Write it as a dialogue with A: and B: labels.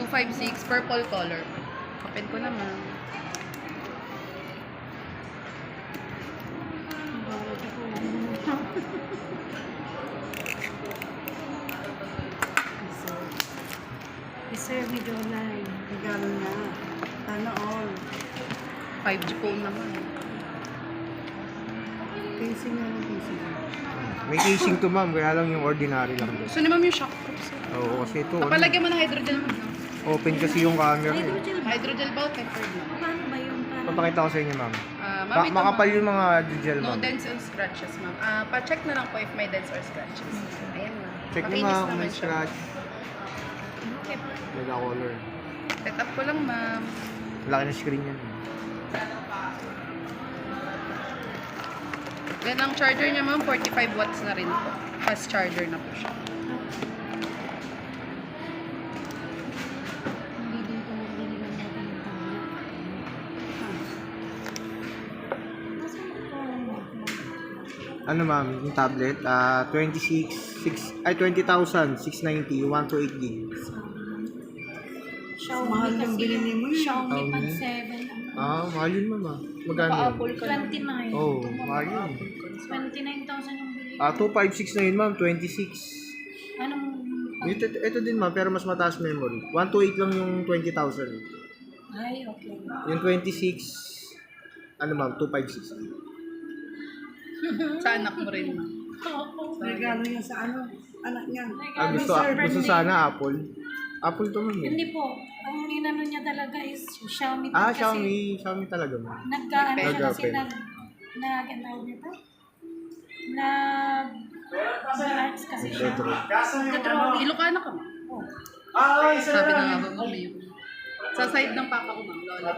A: 256, purple color. Open ko naman.
B: Sir, medyo online. Regalo na. Sana all.
A: 5G phone naman.
B: Casing na lang, casing.
C: May casing to ma'am, kaya lang yung ordinary lang.
A: Gusto ni ma'am yung shock proofs.
C: Oo, kasi ito,
A: Papalagyan mo ng hydrogel mo.
C: open kasi yung camera.
B: Hydrogel ba?
A: Hydrogel ba o tempered na?
B: Paano ba yung parang...
C: Papakita ko sa inyo ma'am.
A: Ma'am, ito,
C: Makapal
A: ma'am.
C: yung mga gel
A: No
C: ma'am.
A: dents and scratches, ma'am. Pa-check na lang po if may dents or scratches. Ayan, ma'am.
C: Check nyo
A: Makinis
C: ma'am kung
A: naman
C: may
A: siya.
C: scratch.
A: Okay.
C: Mega color.
A: Set up ko lang, ma'am.
C: Laki na screen yan.
A: Then, ang charger niya, ma'am, 45 watts na rin po. Fast charger na po siya.
B: Hindi din ko binigyan natin yung tablet. Nasaan ko?
C: Ano ma'am, yung tablet, 20,690, 128 gig.
B: Xiaomi
D: Mahal yung
B: kasi
D: binili mo yun.
B: Xiaomi
C: Xiaomi.
B: Pad 7.
C: Mahal yun ma'am Magkano yun?
A: Pa-apple ka lang.
B: 29.
C: Oh, mahal yun.
B: 29,000 yung bili.
C: 256 na yun ma'am, 26.
B: Anong...
C: Ito din ma'am, pero mas mataas memory. 128 lang yung 20,000.
B: Ay, okay.
C: Yung 26, ano ma'am, 256.
A: Sa anak mo rin, ma'am.
D: Regalo niya sa ano, anak niya.
C: Gusto sana Apple. Apple to ma'am.
B: Hindi po. Ang inano niya talaga is Xiaomi. kasi
C: Xiaomi talaga ma'am.
B: Nagkaano siya kasi
C: Nag-open.
B: ang tawag nito? Arts kasi siya.
C: Retro.
A: Ilocana ka, ma'am.
B: Oh.
A: Sabi na nga ba, ma'am, sa side ng papa ko, ma'am. Lola.